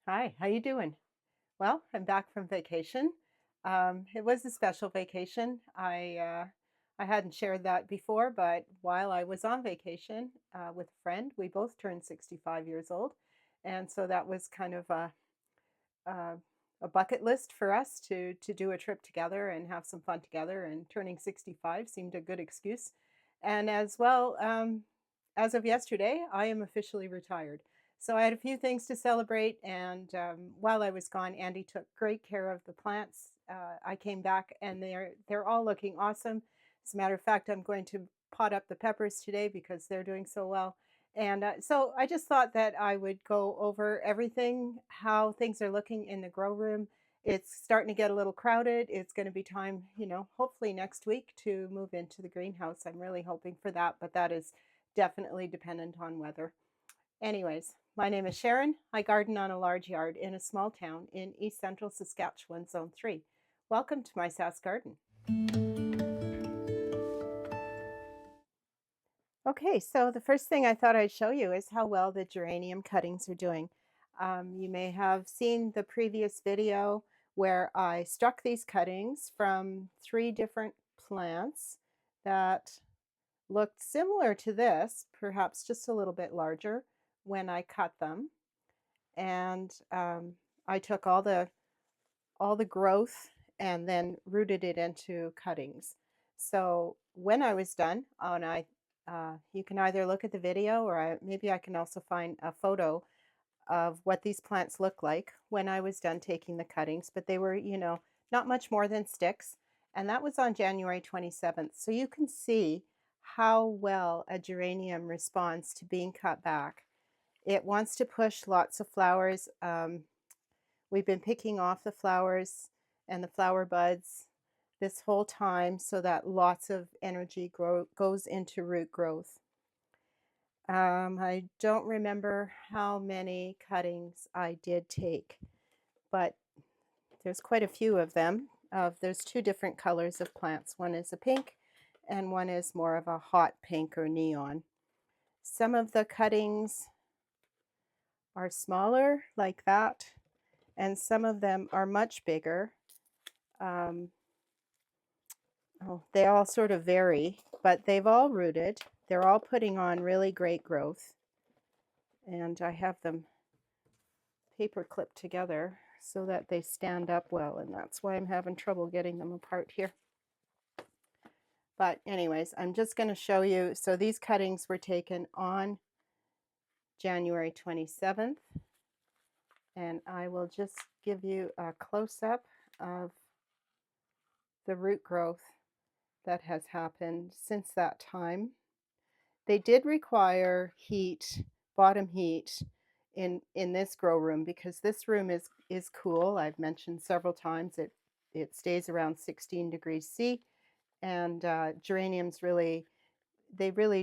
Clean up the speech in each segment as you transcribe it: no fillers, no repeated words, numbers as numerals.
Hi, how you doing? Well, I'm back from vacation. It was a special vacation. I hadn't shared that before, but while I was on vacation with a friend, we both turned 65 years old, and so that was kind of a, a bucket list for us to do a trip together and have some fun together. And turning 65 seemed a good excuse. And as well, as of yesterday, I am officially retired. So I had a few things to celebrate, and while I was gone, Andy took great care of the plants. I came back, and they're all looking awesome. As a matter of fact, I'm going to pot up the peppers today because they're doing so well. And so I just thought that I would go over everything, how things are looking in the grow room. It's starting to get a little crowded. It's going to be time, hopefully next week to move into the greenhouse. I'm really hoping for that, but that is definitely dependent on weather. Anyways, my name is Sharon. I garden on a large yard in a small town in east central Saskatchewan, Zone 3. Welcome to my Sask Garden. Okay, so the first thing I thought I'd show you is how well the geranium cuttings are doing. You may have seen the previous video where I struck these cuttings from 3 different plants that looked similar to this, perhaps just a little bit larger when I cut them. And I took all the growth and then rooted it into cuttings. So when I was done, you can either look at the video or maybe I can also find a photo of what these plants look like when I was done taking the cuttings, but they were, not much more than sticks. And that was on January 27th. So you can see how well a geranium responds to being cut back. It wants to push lots of flowers. We've been picking off the flowers and the flower buds this whole time so that lots of energy goes into root growth. I don't remember how many cuttings I did take, but there's quite a few of them. There's 2 different colors of plants. One is a pink and one is more of a hot pink or neon. Some of the cuttings are smaller like that, and some of them are much bigger. Um, they all sort of vary, but they've all rooted. They're all putting on really great growth. And I have them paper clipped together so that they stand up well, and that's why I'm having trouble getting them apart here. But anyways, I'm just going to show you. So these cuttings were taken on January 27th, and I will just give you a close-up of the root growth that has happened since that time. They did require heat, bottom heat, in this grow room because this room is cool. I've mentioned several times it stays around 16 degrees C, and geraniums really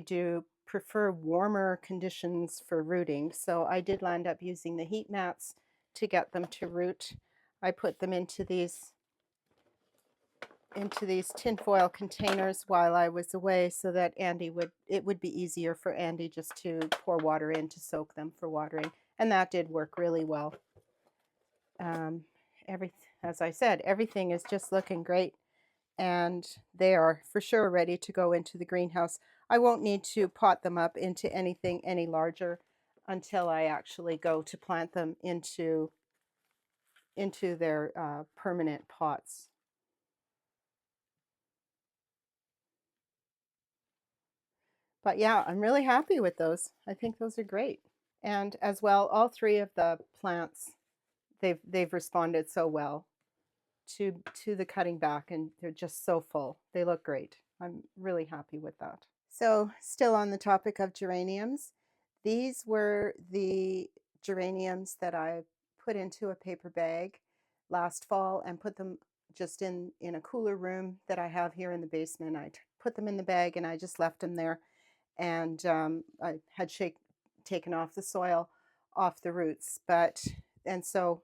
do prefer warmer conditions for rooting. So I did land up using the heat mats to get them to root. I put them into these tinfoil containers while I was away so that it would be easier for Andy just to pour water in to soak them for watering, and that did work really well. Um, as I said, everything is just looking great, and they are for sure ready to go into the greenhouse. I won't need to pot them up into anything any larger until I actually go to plant them into their permanent pots. But yeah, I'm really happy with those. I think those are great. And as well, all 3 of the plants, they've responded so well to the cutting back, and they're just so full. They look great. I'm really happy with that. So still on the topic of geraniums, these were the geraniums that I put into a paper bag last fall and put them just in a cooler room that I have here in the basement. I put them in the bag and I just left them there, and I had taken off the soil off the roots. And so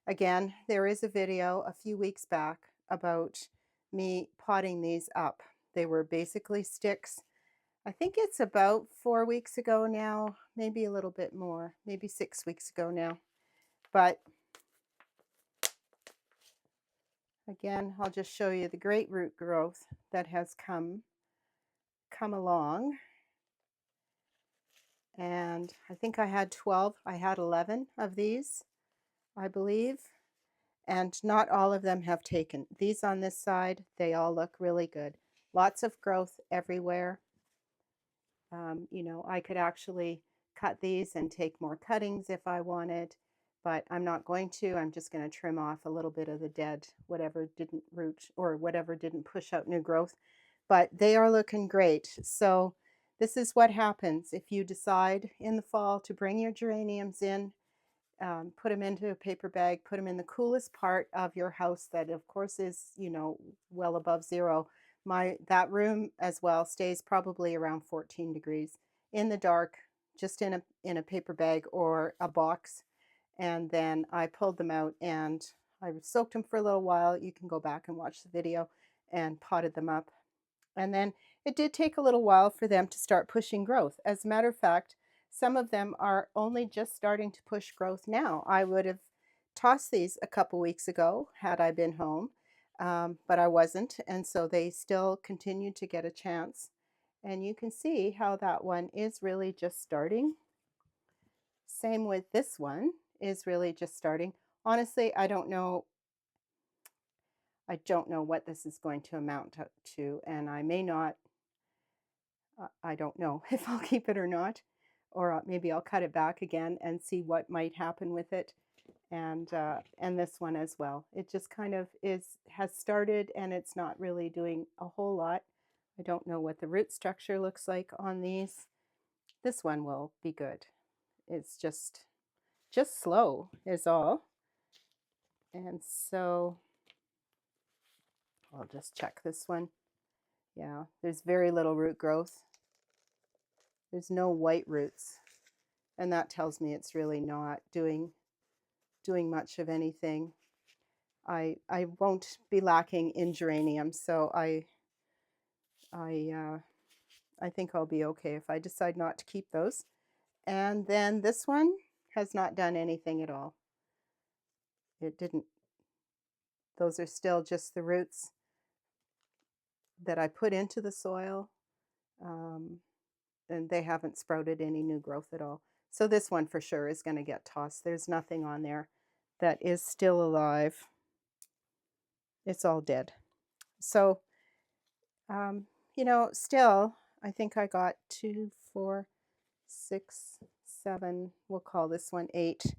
again, there is a video a few weeks back about me potting these up. They were basically sticks. I think it's about 4 weeks ago now, maybe a little bit more, maybe 6 weeks ago now. But again, I'll just show you the great root growth that has come along. And I think I had 12, I had 11 of these, I believe. And not all of them have taken. These on this side, they all look really good. Lots of growth everywhere. You know, I could actually cut these and take more cuttings if I wanted, but I'm not going to. I'm just going to trim off a little bit of the dead, whatever didn't root or whatever didn't push out new growth. But they are looking great. So this is what happens if you decide in the fall to bring your geraniums in. Put them into a paper bag, put them in the coolest part of your house that of course is, you know, well above zero. That room as well stays probably around 14 degrees in the dark, just in a paper bag or a box. And then I pulled them out and I soaked them for a little while. You can go back and watch the video, and potted them up. And then it did take a little while for them to start pushing growth. As a matter of fact, some of them are only just starting to push growth now. I would have tossed these a couple weeks ago had I been home, but I wasn't. And so they still continued to get a chance. And you can see how that one is really just starting. Same with this one is really just starting. Honestly, I don't know what this is going to amount to, and I may not I don't know if I'll keep it or not, or maybe I'll cut it back again and see what might happen with it. And this one as well. It just kind of has started, and it's not really doing a whole lot. I don't know what the root structure looks like on these. This one will be good. It's just slow is all. And so I'll just check this one. Yeah, there's very little root growth. There's no white roots. And that tells me it's really not doing much of anything. I won't be lacking in geraniums, so I think I'll be okay if I decide not to keep those. And then this one has not done anything at all. It didn't. Those are still just the roots that I put into the soil, and they haven't sprouted any new growth at all. So this one for sure is going to get tossed. There's nothing on there that is still alive. It's all dead. So, you know, still, I think I got 2, 4, 6, 7, we'll call this one 8.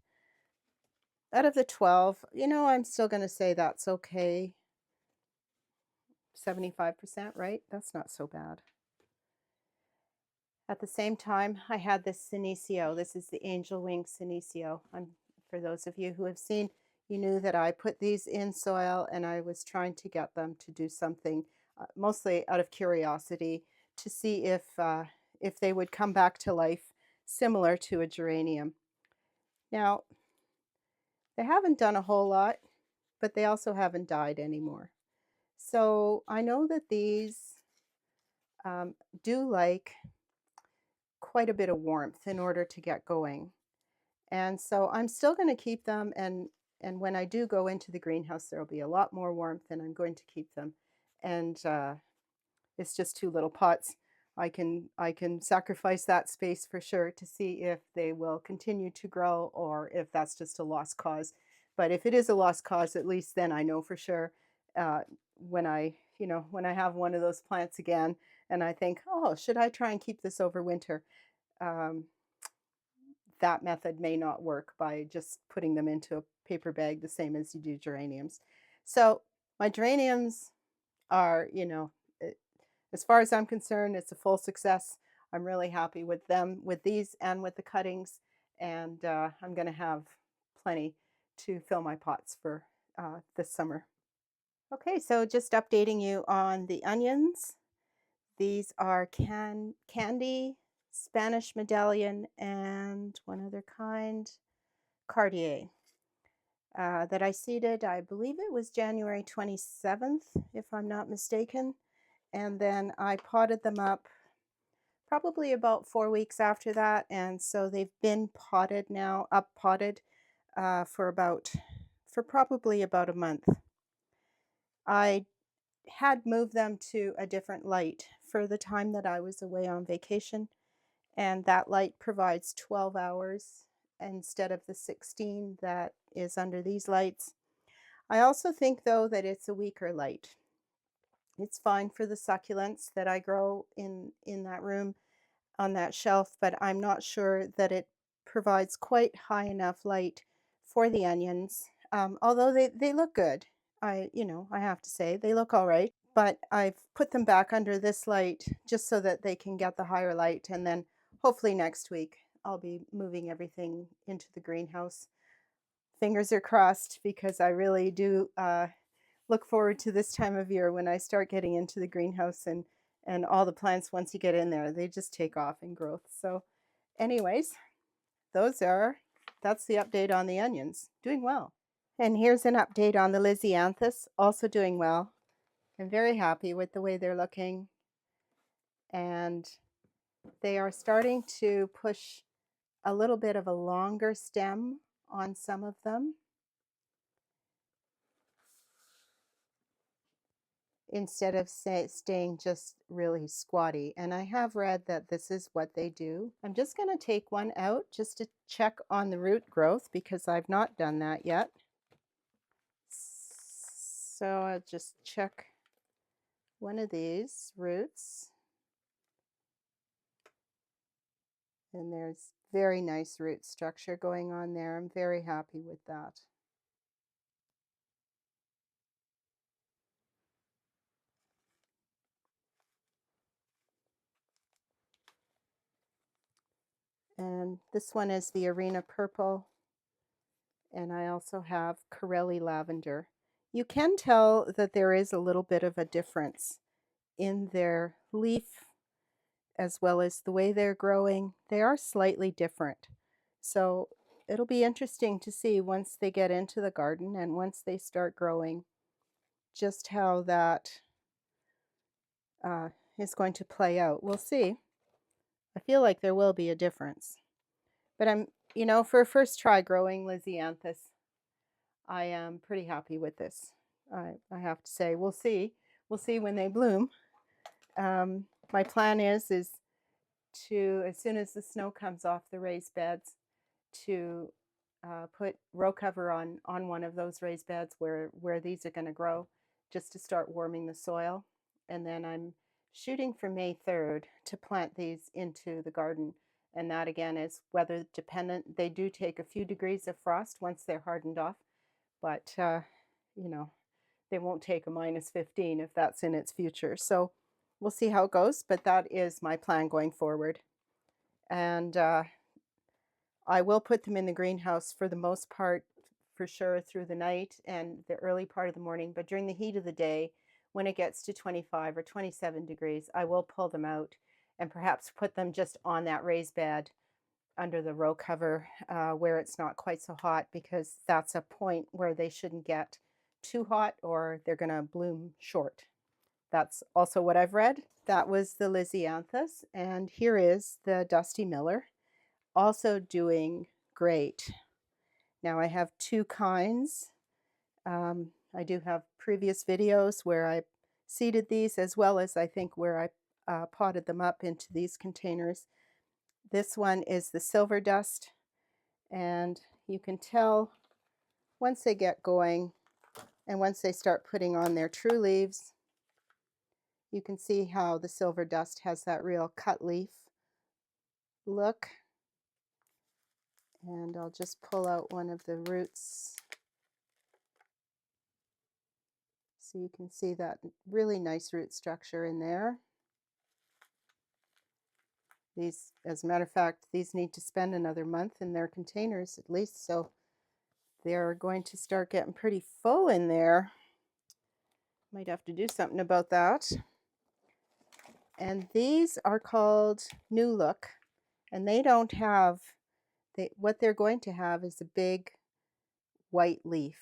Out of the 12, you know, I'm still going to say that's okay. 75%, right? That's not so bad. At the same time, I had this Senecio. This is the angel wing Senecio. For those of you who have seen, you knew that I put these in soil and I was trying to get them to do something, mostly out of curiosity, to see if they would come back to life similar to a geranium. Now, they haven't done a whole lot, but they also haven't died anymore. So I know that these do like quite a bit of warmth in order to get going. And so I'm still going to keep them, and when I do go into the greenhouse, there'll be a lot more warmth, and I'm going to keep them. And it's just 2 little pots. I can sacrifice that space for sure to see if they will continue to grow or if that's just a lost cause. But if it is a lost cause, at least then I know for sure when I have one of those plants again and I think, oh, should I try and keep this over winter? That method may not work by just putting them into a paper bag the same as you do geraniums. So my geraniums are, you know, as far as I'm concerned, it's a full success. I'm really happy with them, with these and with the cuttings, and I'm going to have plenty to fill my pots for this summer. Okay, so just updating you on the onions. These are Candy, Spanish Medallion, and one other kind, Cartier, that I seeded, I believe it was January 27th, if I'm not mistaken. And then I potted them up probably about 4 weeks after that. And so they've been potted now, up potted. for probably about a month. I had moved them to a different light for the time that I was away on vacation, and that light provides 12 hours instead of the 16 that is under these lights. I also think, though, that it's a weaker light. It's fine for the succulents that I grow in that room on that shelf, but I'm not sure that it provides quite high enough light for the onions. Although they look good. I have to say they look all right, but I've put them back under this light just so that they can get the higher light, and then hopefully next week I'll be moving everything into the greenhouse. Fingers are crossed because I really do look forward to this time of year when I start getting into the greenhouse, and all the plants, once you get in there, they just take off in growth. So anyways, that's the update on the onions. Doing well. And here's an update on the Lysianthus, also doing well. I'm very happy with the way they're looking, and they are starting to push a little bit of a longer stem on some of them, instead of staying just really squatty. And I have read that this is what they do. I'm just going to take one out just to check on the root growth because I've not done that yet. So I'll just check one of these roots. And there's very nice root structure going on there. I'm very happy with that. And this one is the Arena Purple. And I also have Corelli Lavender. You can tell that there is a little bit of a difference in their leaf as well as the way they're growing. They are slightly different. So it'll be interesting to see once they get into the garden and once they start growing just how that is going to play out. We'll see. I feel like there will be a difference. But for a first try growing Lysianthus, I am pretty happy with this. I have to say, we'll see. We'll see when they bloom. My plan is to, as soon as the snow comes off the raised beds, to put row cover on one of those raised beds where these are going to grow, just to start warming the soil. And then I'm shooting for May 3rd to plant these into the garden. And that again is weather dependent. They do take a few degrees of frost once they're hardened off, but they won't take a -15 if that's in its future. So we'll see how it goes, but that is my plan going forward. And I will put them in the greenhouse for the most part, for sure, through the night and the early part of the morning. But during the heat of the day, when it gets to 25 or 27 degrees, I will pull them out and perhaps put them just on that raised bed under the row cover where it's not quite so hot, because that's a point where they shouldn't get too hot or they're going to bloom short. That's also what I've read. That was the Lysianthus, and here is the Dusty Miller, also doing great. Now I have two kinds. I do have previous videos where I seeded these, as well as I think where I potted them up into these containers. This one is the Silver Dust, and you can tell once they get going and once they start putting on their true leaves, you can see how the Silver Dust has that real cut leaf look. And I'll just pull out one of the roots so you can see that really nice root structure in there. These, as a matter of fact, these need to spend another month in their containers at least, so they're going to start getting pretty full in there. Might have to do something about that. And these are called New Look, and they don't have, what they're going to have is a big white leaf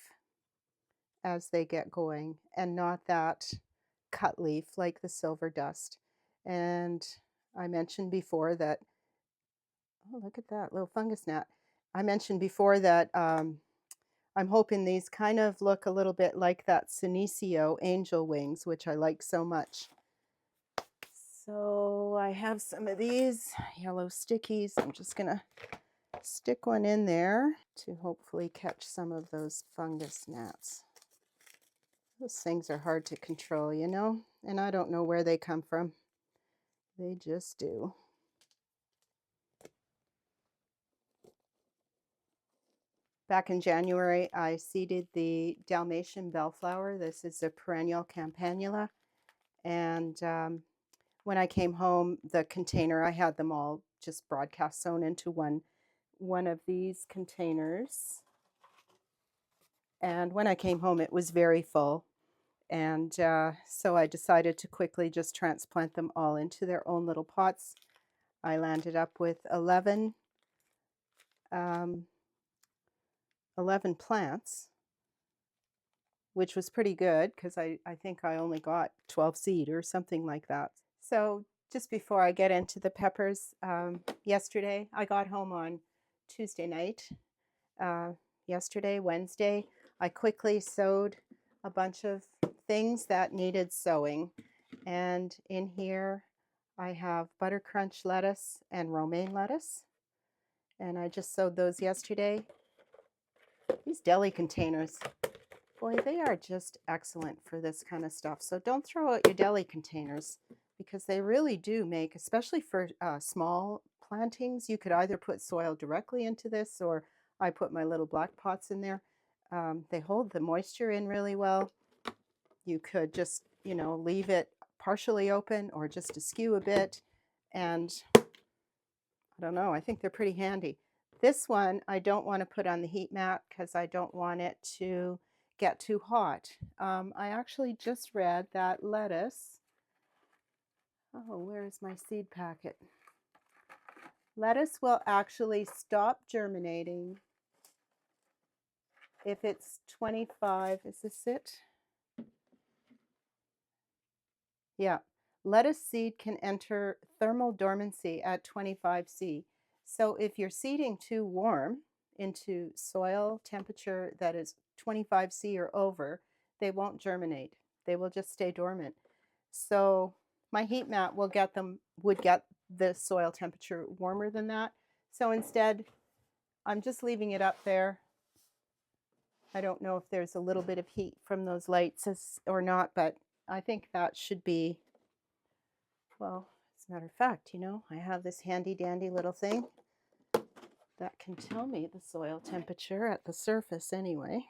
as they get going, and not that cut leaf like the Silver Dust. And I mentioned before that, oh, look at that little fungus gnat. I mentioned before that I'm hoping these kind of look a little bit like that Senecio angel wings, which I like so much. So I have some of these yellow stickies. I'm just going to stick one in there to hopefully catch some of those fungus gnats. Those things are hard to control, you know, and I don't know where they come from. They just do. Back in January, I seeded the Dalmatian bellflower. This is a perennial campanula. And when I came home, the container, I had them all just broadcast sewn into one of these containers. And when I came home, it was very full. And so I decided to quickly just transplant them all into their own little pots. I landed up with 11 plants, which was pretty good because I think I only got 12 seed or something like that. So just before I get into the peppers, yesterday I got home on Tuesday night. Yesterday, Wednesday, I quickly sewed a bunch of things that needed sewing. And in here I have butter crunch lettuce and romaine lettuce. And I just sewed those yesterday. These deli containers, boy, they are just excellent for this kind of stuff. So don't throw out your deli containers because they really do make, especially for small plantings, you could either put soil directly into this or I put my little black pots in there. They hold the moisture in really well. You could just, you know, leave it partially open or just askew a bit. And I don't know, I think they're pretty handy. This one I don't want to put on the heat mat because I don't want it to get too hot. I actually just read that lettuce, oh, where's my seed packet? Lettuce will actually stop germinating if it's 25, is this it? Yeah, lettuce seed can enter thermal dormancy at 25 C. So if you're seeding too warm into soil temperature that is 25 C or over, they won't germinate. They will just stay dormant. So my heat mat would get the soil temperature warmer than that. So instead, I'm just leaving it up there. I don't know if there's a little bit of heat from those lights or not, but I think that should be, well, as a matter of fact, you know, I have this handy dandy little thing that can tell me the soil temperature at the surface anyway.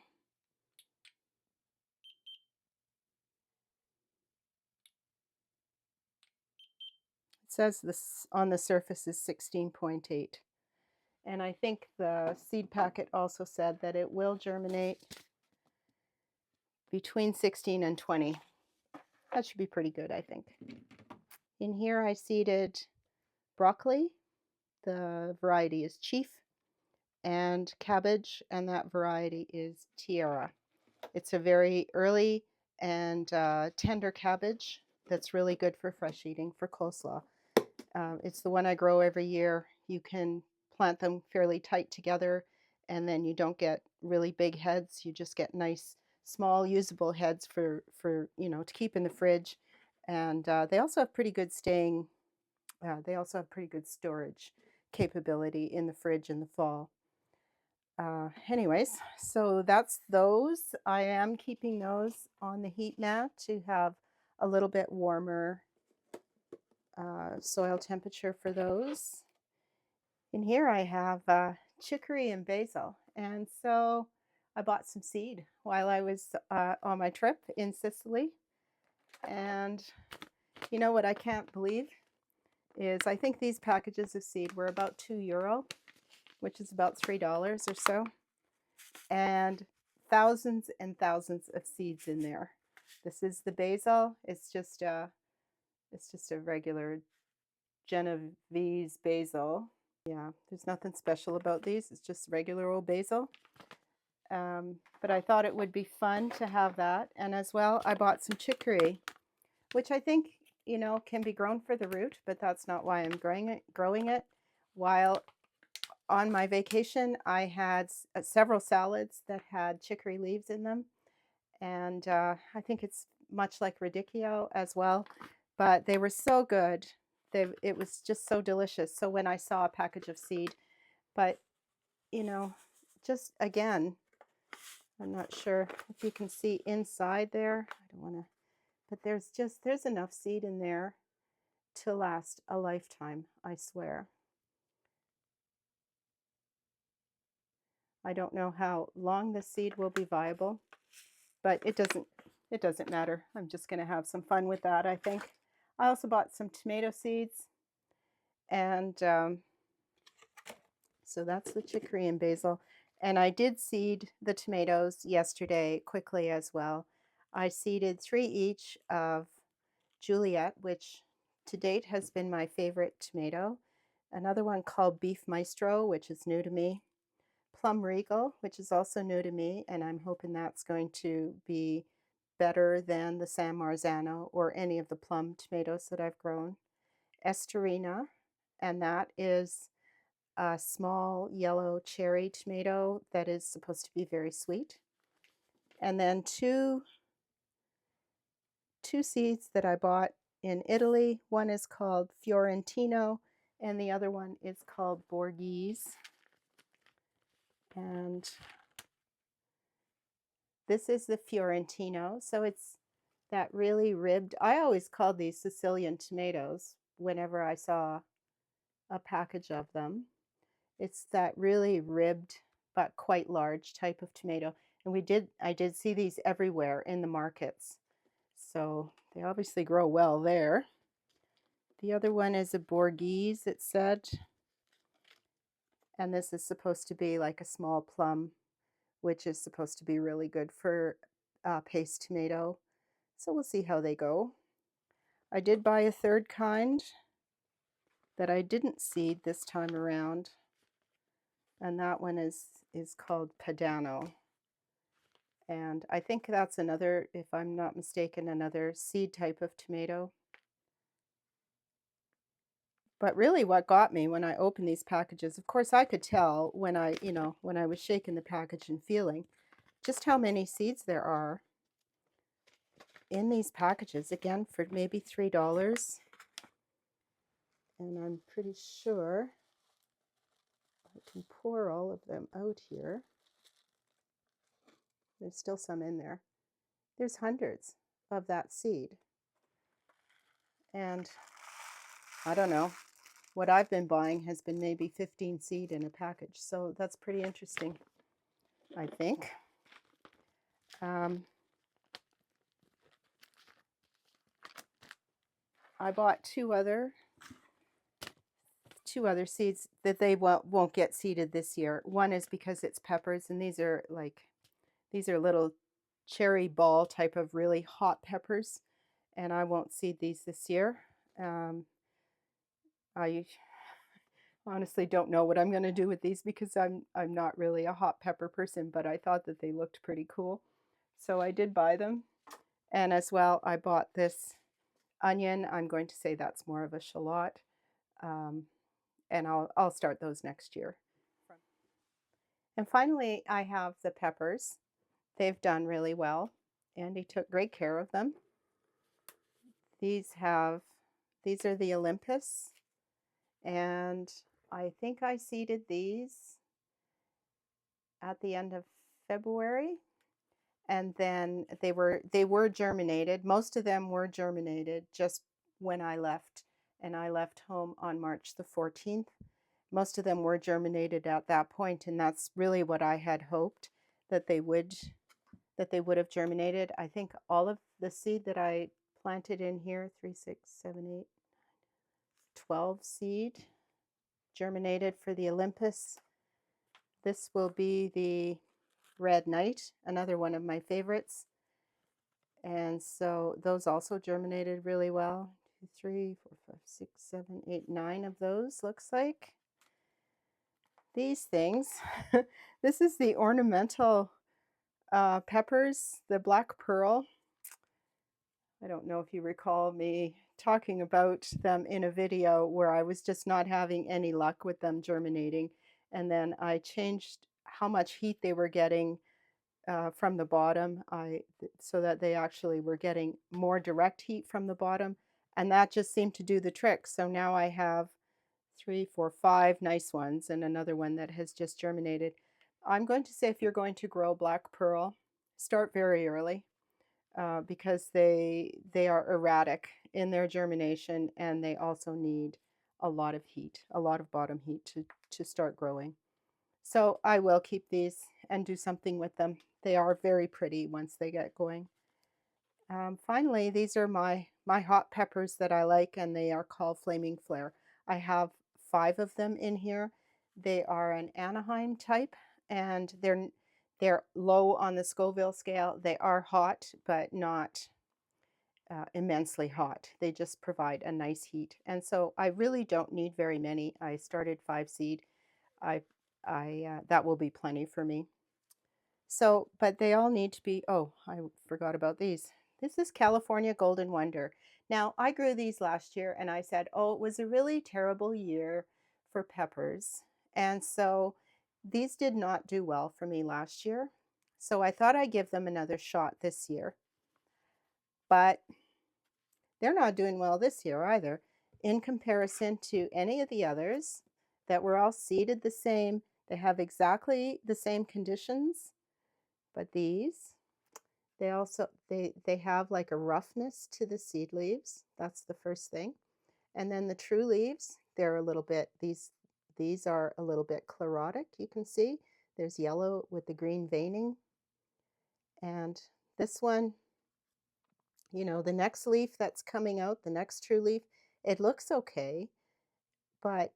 It says this on the surface is 16.8. And I think the seed packet also said that it will germinate between 16 and 20. That should be pretty good, I think. In here I seeded broccoli. The variety is Chief, and cabbage, and that variety is Tierra. It's a very early and tender cabbage that's really good for fresh eating for coleslaw. It's the one I grow every year. You can plant them fairly tight together and then you don't get really big heads. You just get nice small usable heads for you know, to keep in the fridge. And they also have pretty good storage capability in the fridge in the fall. Anyways, so that's those. I am keeping those on the heat mat to have a little bit warmer soil temperature for those. In here I have chicory and basil, and so I bought some seed while I was on my trip in Sicily. And you know what I can't believe is I think these packages of seed were about €2, which is about $3 or so, and thousands and thousands of seeds in there. This is the basil. It's just a regular Genovese basil. Yeah, there's nothing special about these. It's just regular old basil. But I thought it would be fun to have that. And as well, I bought some chicory, which I think, you know, can be grown for the root, but that's not why I'm growing it. While On my vacation, I had several salads that had chicory leaves in them, and I think it's much like radicchio as well, but they were so good. It was just so delicious. So when I saw a package of seed, but you know, just again, I'm not sure if you can see inside there. I don't want to, but there's enough seed in there to last a lifetime, I swear. I don't know how long the seed will be viable, but it doesn't matter. I'm just going to have some fun with that, I think. I also bought some tomato seeds, and so that's the chicory and basil. And I did seed the tomatoes yesterday quickly as well. I seeded 3 each of Juliet, which to date has been my favorite tomato. Another one called Beef Maestro, which is new to me. Plum Regal, which is also new to me, and I'm hoping that's going to be better than the San Marzano or any of the plum tomatoes that I've grown. Esterina, and that is a small yellow cherry tomato that is supposed to be very sweet. And then two seeds that I bought in Italy. One is called Fiorentino, and the other one is called Borghese. And this is the Fiorentino, so it's that really ribbed. I always called these Sicilian tomatoes whenever I saw a package of them. It's that really ribbed but quite large type of tomato. And I did see these everywhere in the markets. So they obviously grow well there. The other one is a Borghese, it said. And this is supposed to be like a small plum, which is supposed to be really good for paste tomato. So we'll see how they go. I did buy a third kind that I didn't seed this time around, and that one is called Padano. And I think that's another, if I'm not mistaken, another seed type of tomato. But really what got me when I opened these packages, of course I could tell when when I was shaking the package and feeling just how many seeds there are in these packages, again for maybe $3. And I'm pretty sure I can pour all of them out here. There's still some in there. There's hundreds of that seed. And I don't know, what I've been buying has been maybe 15 seed in a package. So that's pretty interesting, I think. I bought two other seeds that they won't get seeded this year. One is because it's peppers, and these are little cherry ball type of really hot peppers, and I won't seed these this year. I honestly don't know what I'm going to do with these because I'm not really a hot pepper person, but I thought that they looked pretty cool. So I did buy them. And as well, I bought this onion. I'm going to say that's more of a shallot. And I'll start those next year. And finally, I have the peppers. They've done really well. Andy took great care of them. These are the Olympus, and I think I seeded these at the end of February, and then they were germinated. Most of them were germinated just when I left, and I left home on March the 14th. Most of them were germinated at that point, and that's really what I had hoped that they would have germinated. I think all of the seed that I planted in here, 3, 6, 7, 8, 12 seed germinated for the Olympus. This will be the Red Knight, another one of my favorites. And so those also germinated really well. 2, 3, 4, 5, 6, 7, 8, 9 of those, looks like. These things, this is the ornamental peppers, the black pearl. I don't know if you recall me talking about them in a video where I was just not having any luck with them germinating. and then I changed how much heat they were getting from the bottom, so that they actually were getting more direct heat from the bottom, and that just seemed to do the trick. So now I have 3, 4, 5 nice ones and another one that has just germinated. I'm going to say if you're going to grow black pearl, start very early because they are erratic in their germination and they also need a lot of heat, a lot of bottom heat to start growing. So I will keep these and do something with them. They are very pretty once they get going. Finally, these are my hot peppers that I like, and they are called Flaming Flare. I have 5 of them in here. They are an Anaheim type, and they're low on the Scoville scale. They are hot, but not immensely hot. They just provide a nice heat, and so I really don't need very many. I started 5 seed. I I that will be plenty for me. So, but they all need to be, oh, I forgot about these. This is California Golden Wonder. Now, I grew these last year and I said, oh, it was a really terrible year for peppers. And so these did not do well for me last year. So I thought I'd give them another shot this year. But they're not doing well this year either. In comparison to any of the others that were all seeded the same, they have exactly the same conditions. But these, they have like a roughness to the seed leaves. That's the first thing. And then the true leaves, they're a little bit, these are a little bit chlorotic, you can see. There's yellow with the green veining. And this one, you know, the next leaf that's coming out, the next true leaf, it looks okay, but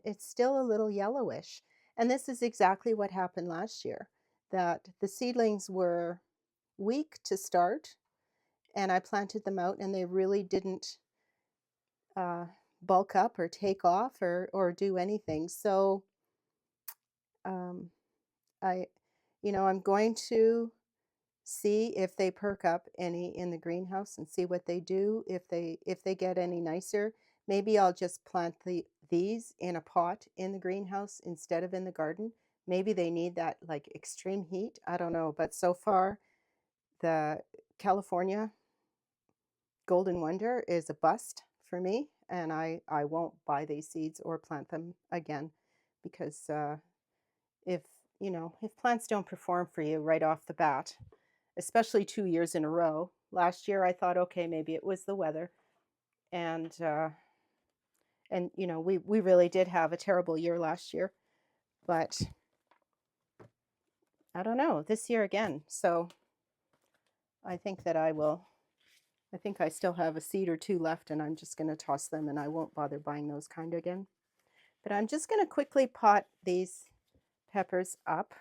it's still a little yellowish. And this is exactly what happened last year, that the seedlings were weak to start, and I planted them out and they really didn't uh, bulk up or take off or do anything. So um, I, I'm going to see if they perk up any in the greenhouse and see what they do. If they get any nicer, maybe I'll just plant these in a pot in the greenhouse instead of in the garden. Maybe they need that like extreme heat. I don't know, but so far the California Golden Wonder is a bust for me, and I won't buy these seeds or plant them again because if if plants don't perform for you right off the bat, especially 2 years in a row. Last year I thought, okay, maybe it was the weather, and we really did have a terrible year last year, but I don't know this year again. So I think that I will. I think I still have a seed or two left, and I'm just going to toss them, and I won't bother buying those kind again. But I'm just going to quickly pot these peppers up.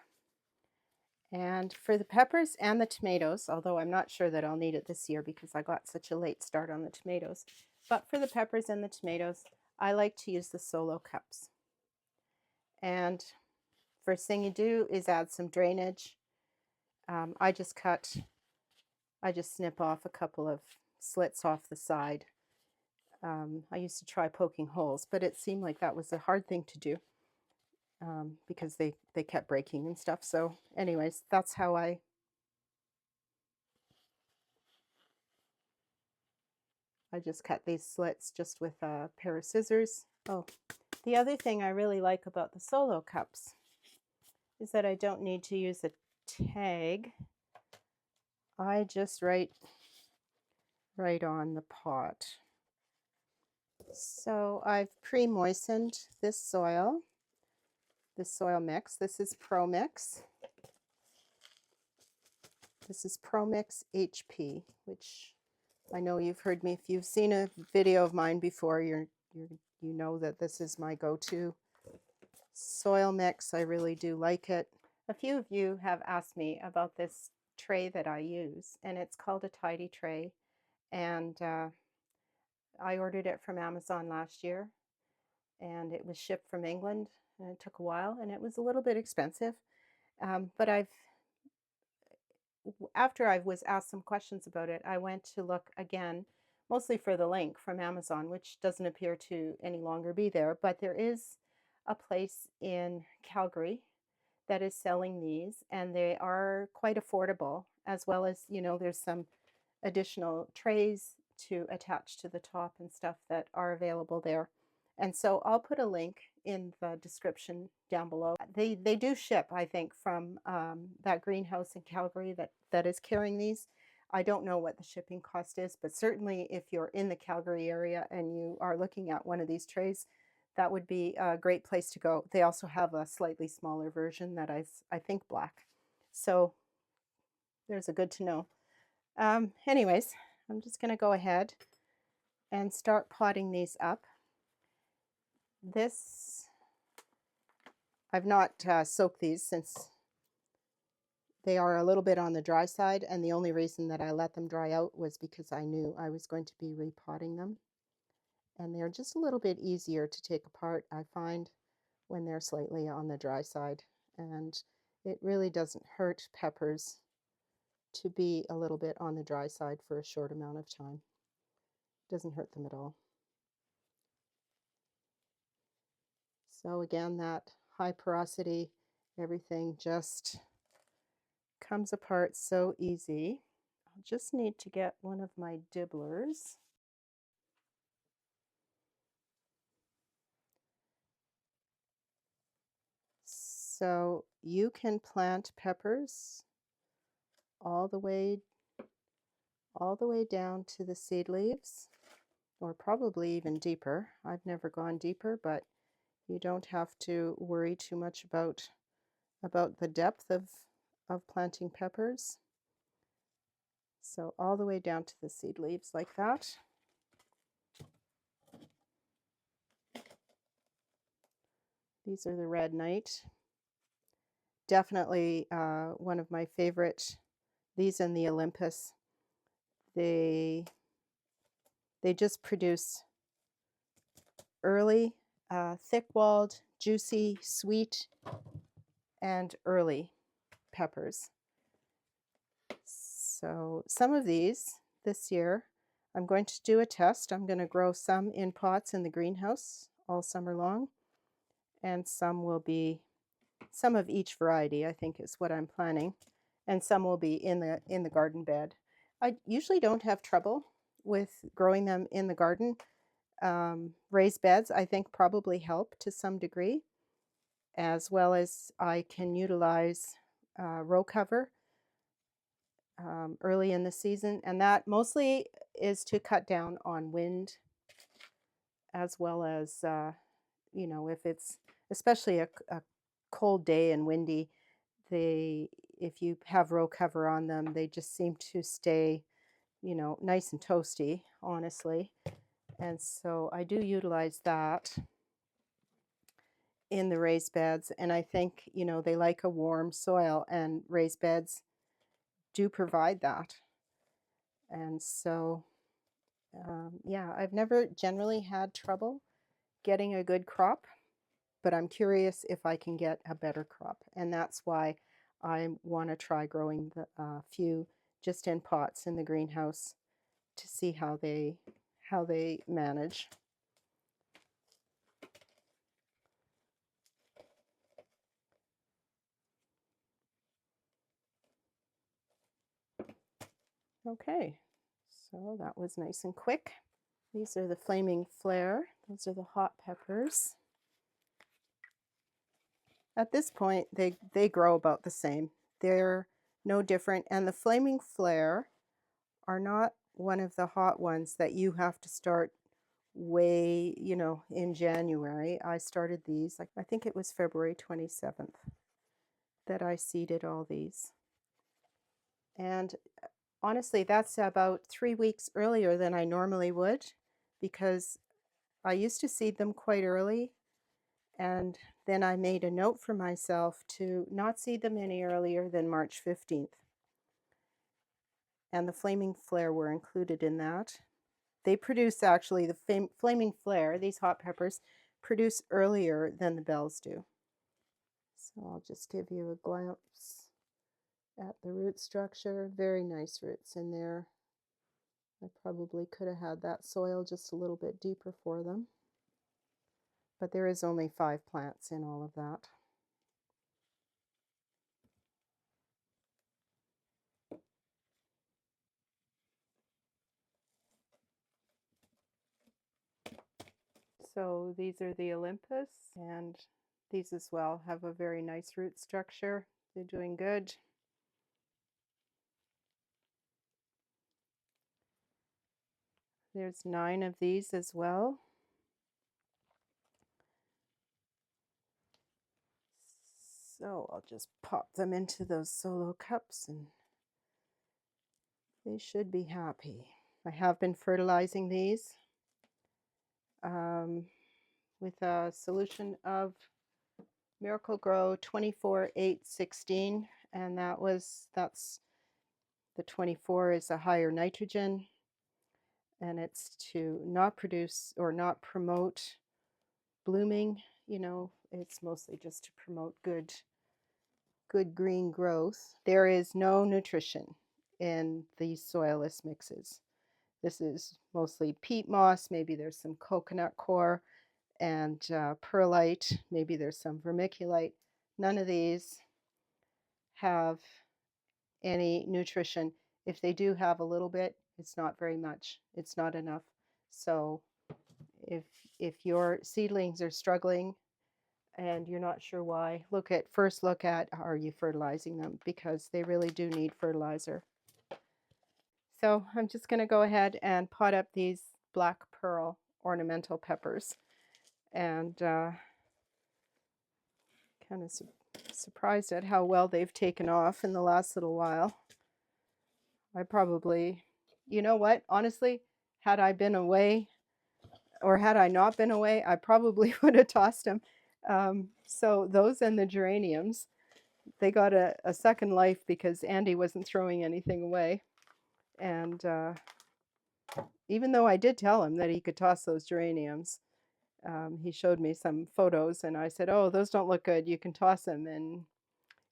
And for the peppers and the tomatoes, although I'm not sure that I'll need it this year because I got such a late start on the tomatoes, but for the peppers and the tomatoes, I like to use the solo cups. And first thing you do is add some drainage. I just snip off a couple of slits off the side. I used to try poking holes, but it seemed like that was a hard thing to do because they kept breaking and stuff. So anyways, that's how I just cut these slits just with a pair of scissors. Oh, the other thing I really like about the solo cups is that I don't need to use a tag. I just write right on the pot. So I've pre-moistened this soil mix. This is Pro Mix. This is Pro Mix HP, which I know you've heard me. If you've seen a video of mine before, you know that this is my go-to soil mix. I really do like it. A few of you have asked me about this tray that I use, and it's called a Tidy Tray. And I ordered it from Amazon last year, and it was shipped from England, and it took a while, and it was a little bit expensive. But after I was asked some questions about it, I went to look again, mostly for the link from Amazon, which doesn't appear to any longer be there, but there is a place in Calgary that is selling these, and they are quite affordable, as well as, there's some additional trays to attach to the top and stuff that are available there. And so I'll put a link in the description down below. They do ship, I think, from that greenhouse in Calgary that is carrying these. I don't know what the shipping cost is, but certainly if you're in the Calgary area and you are looking at one of these trays, that would be a great place to go. They also have a slightly smaller version that I think black. So there's a good to know. Anyways, I'm just going to go ahead and start potting these up. I've not soaked these since they are a little bit on the dry side, and the only reason that I let them dry out was because I knew I was going to be repotting them. And they're just a little bit easier to take apart, I find, when they're slightly on the dry side. And it really doesn't hurt peppers to be a little bit on the dry side for a short amount of time. It doesn't hurt them at all. So again, that high porosity, everything just comes apart so easy. I'll just need to get one of my dibblers. So you can plant peppers all the way down to the seed leaves, or probably even deeper. I've never gone deeper, but you don't have to worry too much about the depth of planting peppers. So all the way down to the seed leaves like that. These are the red knight. Definitely one of my favorite. These and the Olympus. They just produce early, thick-walled, juicy, sweet, and early peppers. So some of these this year, I'm going to do a test. I'm going to grow some in pots in the greenhouse all summer long, and some will be, some of each variety, I think, is what I'm planning, and some will be in the garden bed. I usually don't have trouble with growing them in the garden. Raised beds, I think, probably help to some degree, as well as I can utilize row cover early in the season, and that mostly is to cut down on wind, as well as if it's especially a cold day and windy, if you have row cover on them, they just seem to stay nice and toasty, honestly. And so I do utilize that in the raised beds, and I think they like a warm soil, and raised beds do provide that. And so yeah, I've never generally had trouble getting a good crop, but I'm curious if I can get a better crop, and that's why I want to try growing the few just in pots in the greenhouse to see how they manage. Okay, so that was nice and quick. These are the flaming flare. Those are the hot peppers. At this point, they grow about the same. They're no different. And the flaming flare are not one of the hot ones that you have to start way, in January. I started these, I think it was February 27th that I seeded all these. And honestly, that's about 3 weeks earlier than I normally would, because I used to seed them quite early, and then I made a note for myself to not seed them any earlier than March 15th. And the flaming flare were included in that. They produce, actually, the flaming flare, these hot peppers, produce earlier than the bells do. So I'll just give you a glance at the root structure. Very nice roots in there. I probably could have had that soil just a little bit deeper for them. but there is only 5 plants in all of that. So these are the Olympus, and these as well have a very nice root structure. They're doing good. There's 9 of these as well. So I'll just pop them into those solo cups and they should be happy. I have been fertilizing these with a solution of Miracle Grow 24-8-16, and that's the 24 is a higher nitrogen, and it's to not produce or not promote blooming. It's mostly just to promote good green growth. There is no nutrition in these soilless mixes. This is mostly peat moss, maybe there's some coconut coir and perlite, maybe there's some vermiculite. None of these have any nutrition. If they do have a little bit, it's not very much. It's not enough. So if your seedlings are struggling and you're not sure why, first look at are you fertilizing them, because they really do need fertilizer. So I'm just going to go ahead and pot up these black pearl ornamental peppers, and kind of surprised at how well they've taken off in the last little while. I probably, you know what, honestly, had I been away or had I not been away, I probably would have tossed them. So those and the geraniums, they got a second life because Andy wasn't throwing anything away. And even though I did tell him that he could toss those geraniums, he showed me some photos and I said, "Oh, those don't look good. You can toss them." And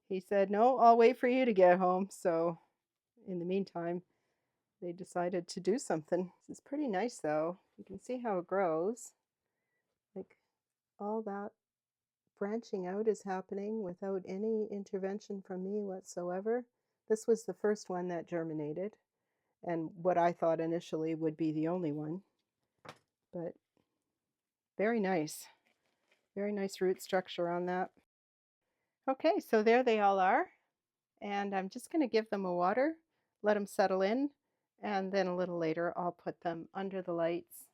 he said, "No, I'll wait for you to get home." So in the meantime, they decided to do something. This is pretty nice though. You can see how it grows. Like all that branching out is happening without any intervention from me whatsoever. This was the first one that germinated, and what I thought initially would be the only one. But very nice. Very nice root structure on that. Okay, so there they all are. And I'm just going to give them a water, let them settle in, and then a little later I'll put them under the lights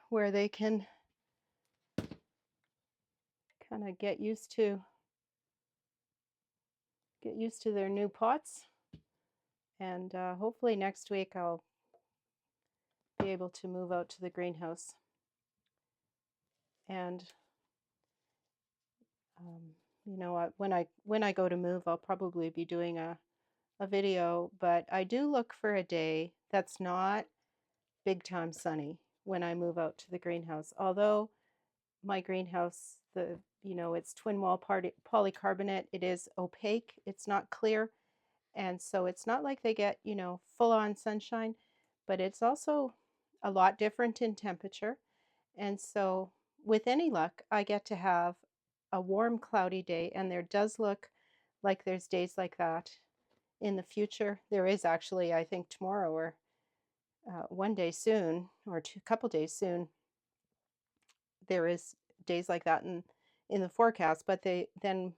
where they can kind of get used to their new pots. And hopefully next week I'll be able to move out to the greenhouse. And when I go to move, I'll probably be doing a video, but I do look for a day that's not big time sunny when I move out to the greenhouse. Although my greenhouse, it's twin wall polycarbonate, it is opaque, it's not clear, and so it's not like they get full on sunshine, but it's also a lot different in temperature. And so with any luck, I get to have a warm cloudy day, and there does look like there's days like that in the future. There is actually, I think tomorrow or one day soon, or a couple days soon, there is days like that in the forecast. But then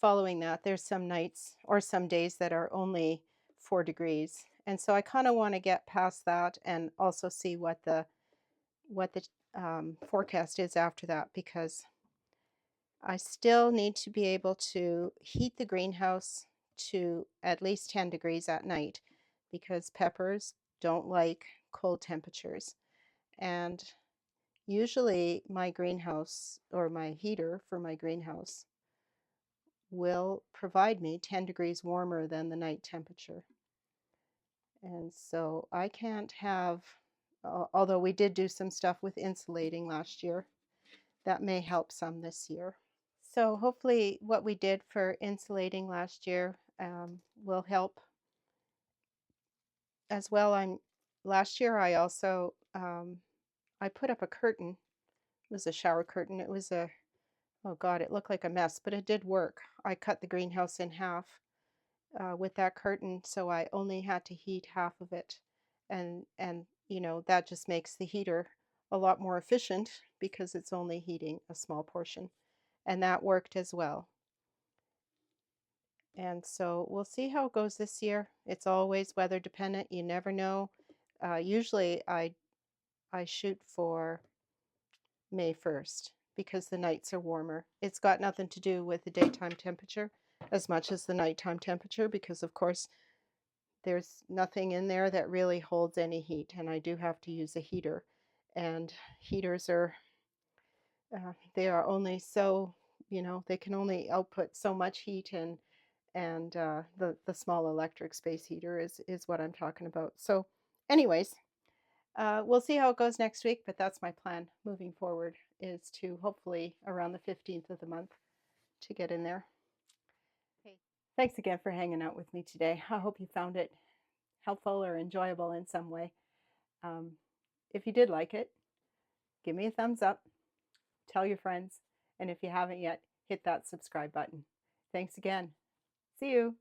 following that, there's some nights or some days that are only 4 degrees. And so I kind of want to get past that and also see what the forecast is after that, because I still need to be able to heat the greenhouse to at least 10 degrees at night, because peppers don't like cold temperatures. And usually my greenhouse, or my heater for my greenhouse, will provide me 10 degrees warmer than the night temperature. And so I can't have, although we did do some stuff with insulating last year, that may help some this year. So hopefully what we did for insulating last year will help as well. Last year I also I put up a curtain It was a shower curtain. It was a Oh god, it looked like a mess, but it did work. I cut the greenhouse in half with that curtain, so I only had to heat half of it, and that just makes the heater a lot more efficient because it's only heating a small portion, and that worked as well. And so we'll see how it goes this year. It's always weather dependent. You never know. Usually I shoot for May 1st because the nights are warmer. It's got nothing to do with the daytime temperature as much as the nighttime temperature because, of course, there's nothing in there that really holds any heat, and I do have to use a heater. And heaters they are only so, they can only output so much heat, and the small electric space heater is what I'm talking about. So, anyways, we'll see how it goes next week, but that's my plan moving forward is to hopefully around the 15th of the month to get in there. Hey, thanks again for hanging out with me today. I hope you found it helpful or enjoyable in some way. Um, if you did like it, give me a thumbs up, tell your friends, and if you haven't yet, hit that subscribe button. Thanks again. See you.